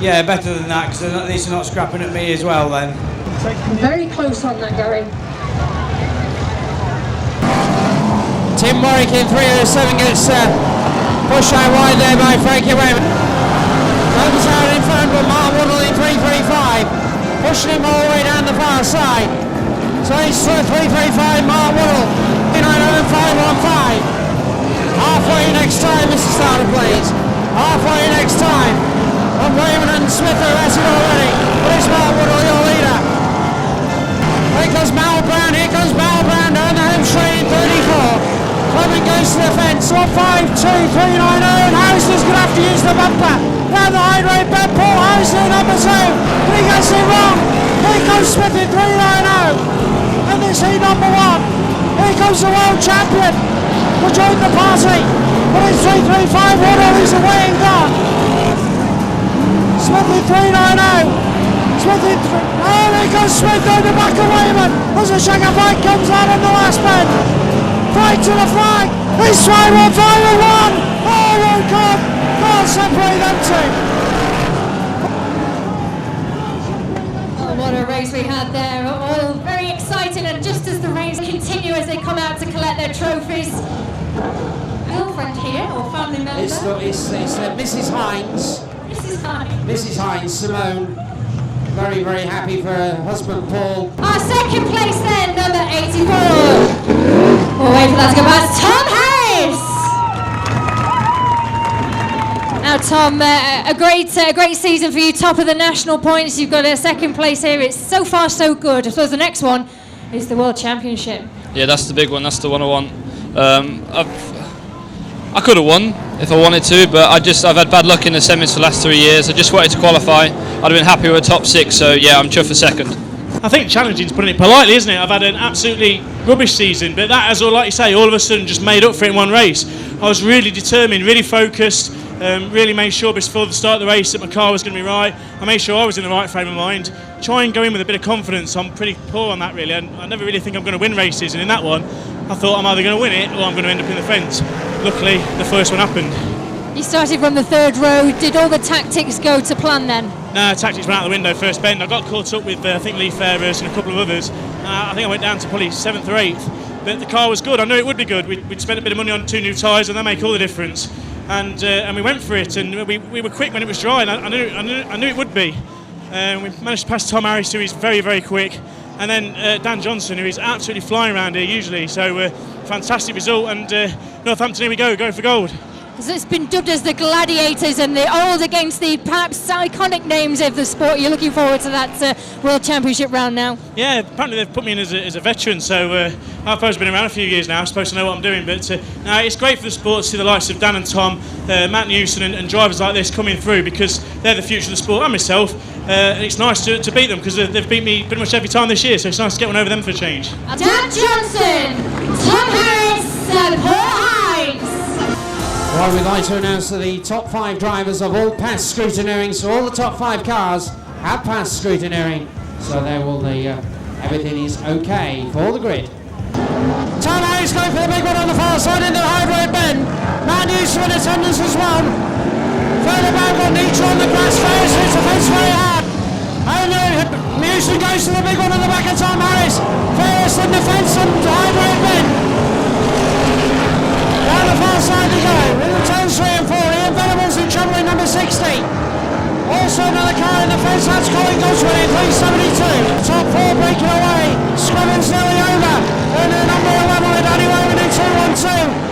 Yeah, better than that, because at least they're not scrapping at me as well then. Very close on that, Gary. Tim Warwick in 307 gets pushed out wide there by Frankie Wayman. Comes out in front, but Mark Woodall in 335, pushing him all the way down the far side. So it's 335, Mark Woodall, 515. Halfway next time, Mr. Starter, please. Halfway next time. And Wayman and Smith are at it already. But it's Mark Woodall, your leader. Here comes Mal Brown, down the home straight in 34. Clement goes to the fence, on 5-2-3-9-0, and Harrison's going to have to use the bumper. Down the high road bend, Paul Harrison in number 2, but he gets it wrong. Here comes Smith in 3-9-0, and this heat number 1. Here comes the world champion to join the party, but it's 3-3-5, Woodall is away and gone. Smith in 3-9-0. Smith in oh, there goes Smith down the back of Wayman as the Shagger bike comes out on the last bend. Fight to the flag. It's 5-1-5-1. Oh my God! Can't separate them two. Oh, what a race we had there. All very exciting, and just as the race continue as they come out to collect their trophies. Girlfriend here or family member? It's Mrs. Hines. Mrs. Hines. Mrs. Hines, Simone. Very, very happy for her husband Paul. Our second place then, number 84. We'll wait for that to go past Tom Harris. Now Tom, a great season for you, top of the national points. You've got a second place here. It's so far so good. I suppose the next one is the World Championship. Yeah, that's the big one. That's the one I want. I could have won if I wanted to, but I've had bad luck in the semis for the last 3 years. I just wanted to qualify. I'd have been happy with a top 6, so yeah, I'm chuffed for second. I think challenging's putting it politely, isn't it? I've had an absolutely rubbish season, but that has, like you say, all of a sudden just made up for it in one race. I was really determined, really focused, really made sure before the start of the race that my car was going to be right. I made sure I was in the right frame of mind. Try and go in with a bit of confidence. I'm pretty poor on that, really. I never really think I'm going to win races, and in that one, I thought I'm either going to win it or I'm going to end up in the fence. Luckily, the first one happened. You started from the third row. Did all the tactics go to plan then? No, tactics went out the window first bend. I got caught up with I think Lee Fairhurst and a couple of others. I think I went down to probably 7th or 8th. But the car was good. I knew it would be good. We'd spent a bit of money on 2 new tyres, and they make all the difference. And we went for it, and we were quick when it was dry. And I knew it would be. We managed to pass Tom Harris, who is very, very quick, and then Dan Johnson, who is absolutely flying around here usually. So fantastic result, and Northampton, here we go for gold. So it's been dubbed as the Gladiators, and they're all against the perhaps iconic names of the sport. You're looking forward to that World Championship round now? Yeah, apparently they've put me in as a veteran, so I've been around a few years now. I'm supposed to know what I'm doing, but no, it's great for the sport to see the likes of Dan and Tom, Matt Newson and drivers like this coming through, because they're the future of the sport, and myself. And it's nice to beat them, because they've beat me pretty much every time this year, so it's nice to get one over them for a change. Dan Johnson, Tom Harris and Paul Hines. Well, we'd like to announce that the top 5 drivers have all passed scrutineering, so all the top 5 cars have passed scrutineering, so everything is okay for the grid. Tom Harris going for the big one on the far side into the high road bend. Matt Newson in attendance as well. Further back on Nietzsche on the grass, Ferris hits the fence very hard. And Newson goes to the big one on the back of Tom Harris. Ferris in the fence on the high road bend. Down the far side they go, in the turns 3 and 4, Ian Venables in trouble in number 60. Also another car in the fence, that's Colin Goswell in 372. Top 4 breaking away, Scrumman's nearly over. And number 11 with Danny Wayman in 212.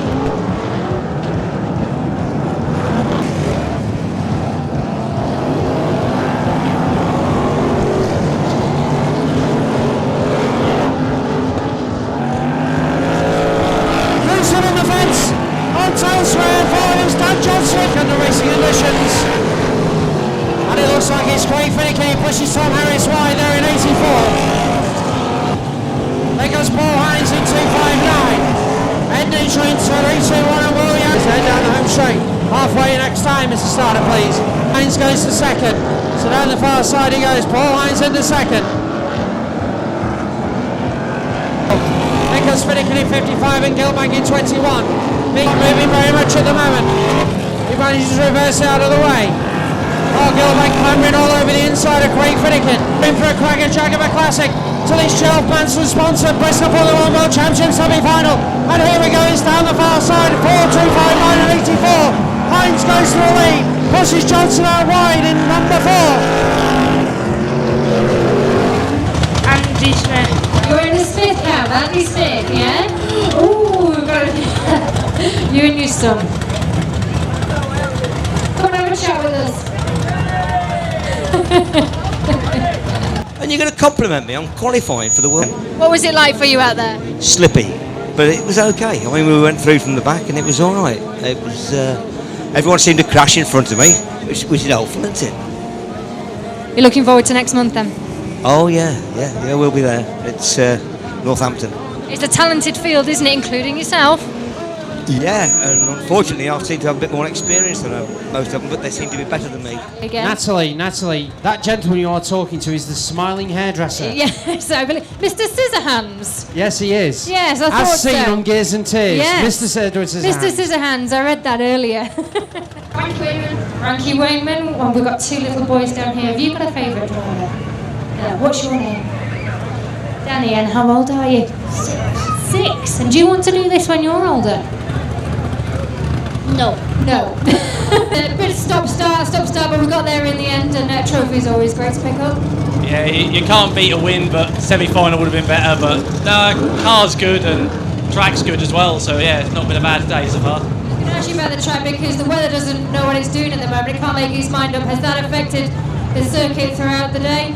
And the racing conditions, and it looks like it's quite finicky. He pushes Tom Harris wide there in 84. There goes Paul Hines in 259. Ed Nietzsche into 321 and Williams head down the home straight. Halfway next time, Mr. Starter, please. Hines goes to second, so down the far side he goes. Paul Hines into second. Nicholas Finnegan in 55 and Gilbank in 21. Big moving very much at the moment. He manages to reverse it out of the way. Mark Gilbank clambering all over the inside of Craig Finnegan. In for a crack at Jaguar Classic to this 12 Manson sponsored BriSCA Formula 1 World Championship semi-final. And here we go, it's down the far side, 4.259 and 84. Hines goes to the lead, pushes Johnson out wide in number 4. Andy Smith. You're in the Smith cab, Andy Smith, yeah? Ooh, we've got you and your son. Come and have a chat with us. And you're going to compliment me on qualifying for the world. What was it like for you out there? Slippy, but it was okay. I mean, we went through from the back and it was all right. It was. Everyone seemed to crash in front of me, which is helpful, isn't it? You're looking forward to next month then? Oh yeah, we'll be there. It's Northampton. It's a talented field, isn't it, including yourself? Yeah, and unfortunately I seem to have a bit more experience than most of them, but they seem to be better than me. Again. Natalie, that gentleman you are talking to is the smiling hairdresser. Yes, I believe. Mr. Scissorhands. Yes, he is. Yes, I thought As seen so. on Gears and Tears. Yes. Mr. Scissorhands. Mr. Scissorhands, I read that earlier. Frankie Wayman. Well, we've got two little boys down here. Have you got a favourite driver? What's your name? Danny, and how old are you? 6. And do you want to do this when you're older? No. A bit of stop-start, but we got there in the end, and trophy's always great to pick up. Yeah, you can't beat a win, but semi-final would have been better. But no, car's good and track's good as well. So yeah, it's not been a bad day so far. I can ask you about the track because the weather doesn't know what it's doing at the moment. It can't make its mind up. Has that affected the circuit throughout the day?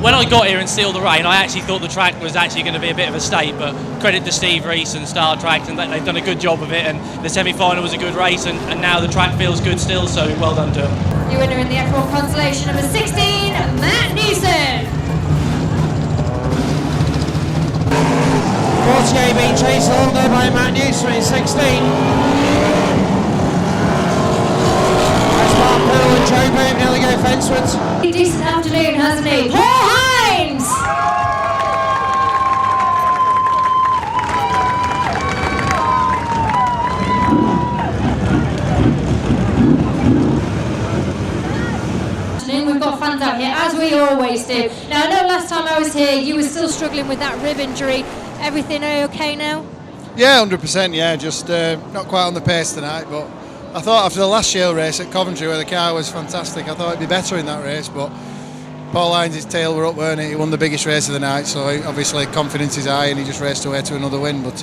When I got here and sealed the rain, I actually thought the track was actually going to be a bit of a state, but credit to Steve Rees and Startrax, and they've done a good job of it, and the semi-final was a good race, and now the track feels good still, so well done to them. Your winner in the F1 consolation, number 16, Matt Newson. 48 being chased along there by Matt Newson in 16. And Joe Babe nearly go fencewards. Decent afternoon, hasn't he? Paul Hines! We've got fans out here, as we always do. Now, I know last time I was here, you were still struggling with that rib injury. Everything okay now? Yeah, 100%, yeah. Just not quite on the pace tonight, but I thought after the last Shale race at Coventry where the car was fantastic, I thought it'd be better in that race, but Paul Hines' tail were up, weren't it? He won the biggest race of the night, so obviously confidence is high and he just raced away to another win, but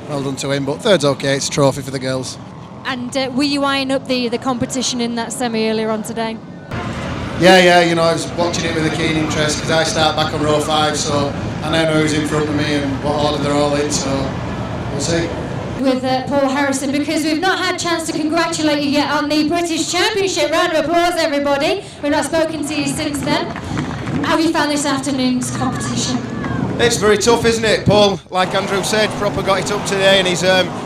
well done to him. But third's okay, it's a trophy for the girls. And were you eyeing up the competition in that semi earlier on today? Yeah, you know, I was watching it with a keen interest because I start back on row 5, so I now know who's in front of me and what order they're all in, so we'll see. With Paul Harrison, because we've not had a chance to congratulate you yet on the British Championship. Round of applause, everybody. We've not spoken to you since then. How have you found this afternoon's competition? It's very tough, isn't it? Paul, like Andrew said, proper got it up today, and he's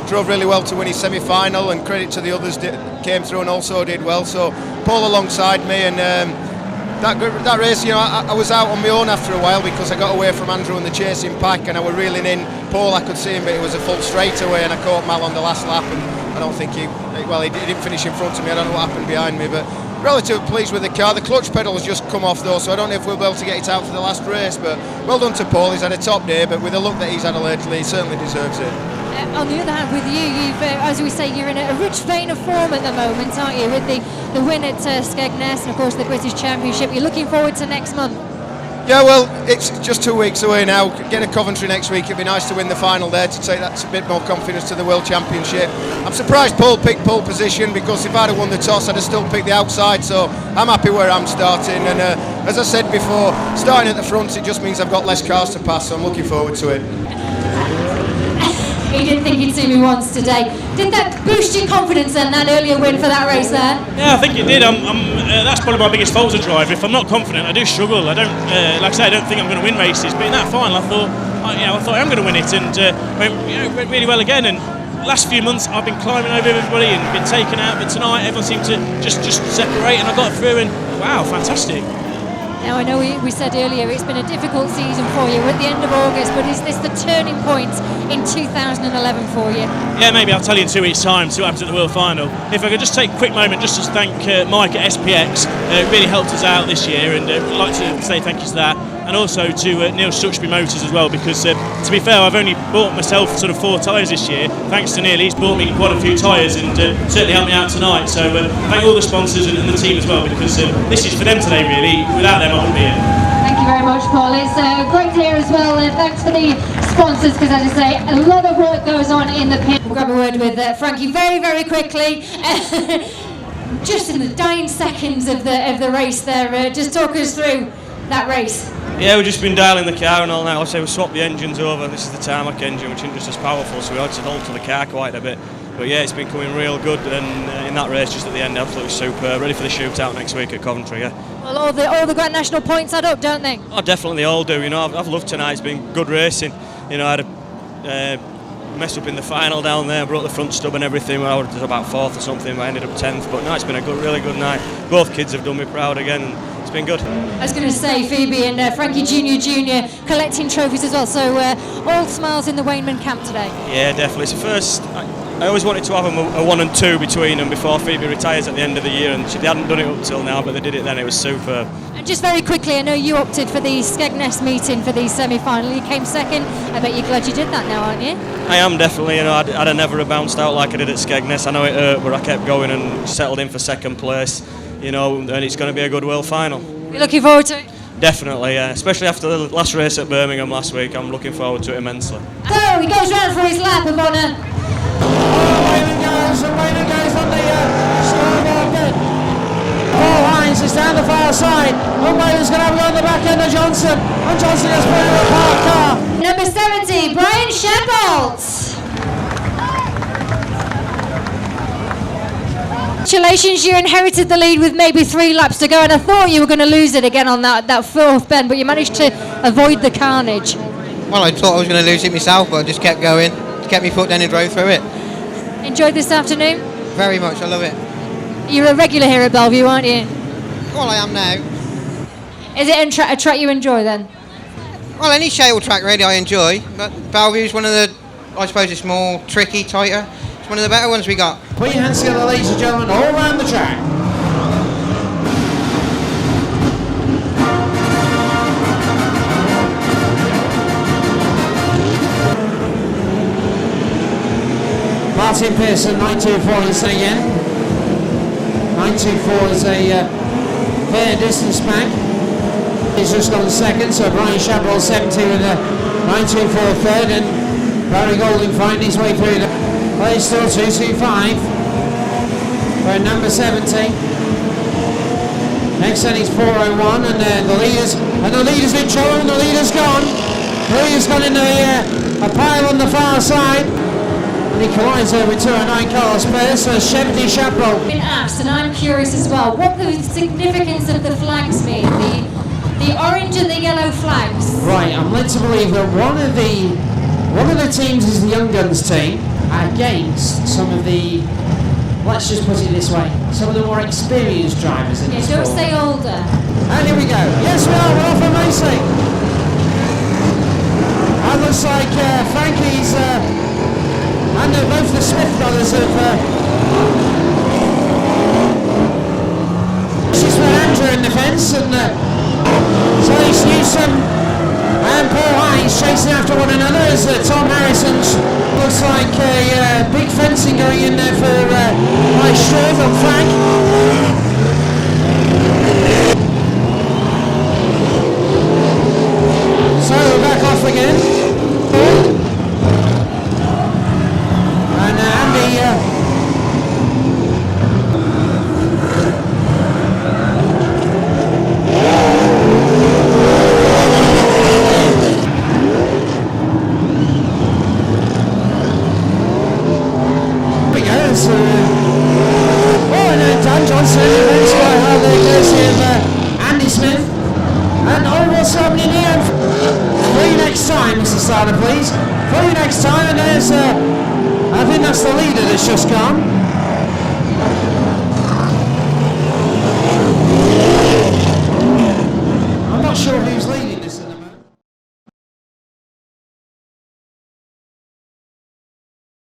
drove really well to win his semi-final, and credit to the others came through and also did well. So Paul alongside me, and that race, you know, I was out on my own after a while because I got away from Andrew and the chasing pack, and I were reeling in. Paul, I could see him, but it was a full straightaway, and I caught Mal on the last lap, and I don't think he didn't finish in front of me. I don't know what happened behind me, but relatively pleased with the car. The clutch pedal has just come off though, so I don't know if we'll be able to get it out for the last race, but well done to Paul. He's had a top day, but with the look that he's had lately, he certainly deserves it. On the other hand, with you, you've, as we say, you're in a rich vein of form at the moment, aren't you? With the win at Skegness and of course the British Championship. You're looking forward to next month. Yeah, well, it's just 2 weeks away now. Get a Coventry next week. It'd be nice to win the final there to take that a bit more confidence to the World Championship. I'm surprised Paul picked pole position because if I'd have won the toss, I'd have still picked the outside. So I'm happy where I'm starting. And as I said before, starting at the front, it just means I've got less cars to pass. So I'm looking forward to it. He didn't think he'd see me once today. Did that boost your confidence then, that earlier win for that race there? Yeah, I think it did. That's probably my biggest fault as a driver. If I'm not confident, I do struggle. I don't, like I say, I don't think I'm going to win races. But in that final, I thought I am going to win it, and went really well again. And last few months, I've been climbing over everybody and been taken out. But tonight, everyone seemed to just separate, and I got through. And wow, fantastic! Now, I know we said earlier it's been a difficult season for you. We're at the end of August, but is this the turning point in 2011 for you? Yeah, maybe I'll tell you in 2 weeks' time, see what happens at the World Final. If I could just take a quick moment just to thank Mike at SPX, really helped us out this year, and I'd like to say thank you to that. And also to Neil Stuxby Motors as well, because to be fair, I've only bought myself sort of 4 tyres this year. Thanks to Neil, he's bought me quite a few tyres and certainly helped me out tonight. So thank all the sponsors and the team as well, because this is for them today really. Without them I wouldn't be here. Thank you very much, Paul. It's great to hear as well. Thanks for the sponsors, because as I say, a lot of work goes on in the pit. We'll grab a word with Frankie very, very quickly. Just in the dying seconds of the race there, just talk us through that race. Yeah, we've just been dialing the car and all now. I'd say we swapped the engines over. This is the tarmac engine, which isn't just as powerful, so we had to alter the car quite a bit. But yeah, it's been coming real good, and in that race just at the end, absolutely superb. Ready for the shootout next week at Coventry, yeah. Well, all the Grand National points add up, don't they? Oh, definitely they all do. You know, I've loved tonight. It's been good racing. You know, I had a mess up in the final down there, broke the front stub and everything. I was about 4th or something, but I ended up 10th. But no, it's been a really good night. Both kids have done me proud again, and it's been good. I was going to say, Phoebe and Frankie Jr. collecting trophies as well, so all smiles in the Wayneman camp today. Yeah, definitely. It's the first. I always wanted to have a 1 and 2 between them before Phoebe retires at the end of the year, and they hadn't done it up till now, but they did it then. It was superb. And just very quickly, I know you opted for the Skegness meeting for the semi-final. You came second. I bet you're glad you did that now, aren't you? I am definitely. You know, I'd have never bounced out like I did at Skegness. I know it hurt, but I kept going and settled in for 2nd place. You know, and it's going to be a good World Final. You're looking forward to it? Definitely, yeah. Especially after the last race at Birmingham last week, I'm looking forward to it immensely. So he goes round for his lap of honour. Wayne goes on the starboard bit. Paul Hines is down the far side. Wayne's going to have a go on the back end of Johnson. And Johnson has put in a parked car. Number 70, Brian Shepard. Congratulations, you inherited the lead with maybe 3 laps to go, and I thought you were going to lose it again on that 4th bend, but you managed to avoid the carnage. Well, I thought I was going to lose it myself, but I just kept going, kept my foot down and drove through it. Enjoyed this afternoon? Very much, I love it. You're a regular here at Belle Vue, aren't you? Well, I am now. Is it a track you enjoy then? Well, any shale track really I enjoy, but Belle Vue is one of the, I suppose it's more tricky, tighter. It's one of the better ones we got. Put your hands together, ladies and gentlemen, all around the track. Martin Pearson, 924 is again. 924 is a fair distance back. He's just gone 2nd, so Brian Chabrol 70 with a 924 3rd, and Barry Golding finding his way through the play still 225 for number 70. Next then is 401, and the leader's in trouble, and the leader's gone. The leader's gone into a pile on the far side. And he collides there with 209 Carlos Perez, so 70 Chabrol. I've been asked, and I'm curious as well, what the significance of the flags mean, the orange and the yellow flags. Right, I'm led to believe that one of the teams is the Young Guns team against some of the, let's just put it this way, some of the more experienced drivers in this don't sport. say older. And here we go. Yes, we are. We're off and racing. That looks like Frankie's and both the Smith brothers have she's with Andrew in the fence, and so it's Newsom and Paul Hines chasing after one another as Tom Harrison's looks like a big fencing going in there for Mike Stroud on Frank. So we're back off again. And Andy Dan Johnson against quite hard there, courtesy of Andy Smith. And what's happening here? For you next time, Mr. Starter, please. For you next time, and there's, I think that's the leader that's just gone.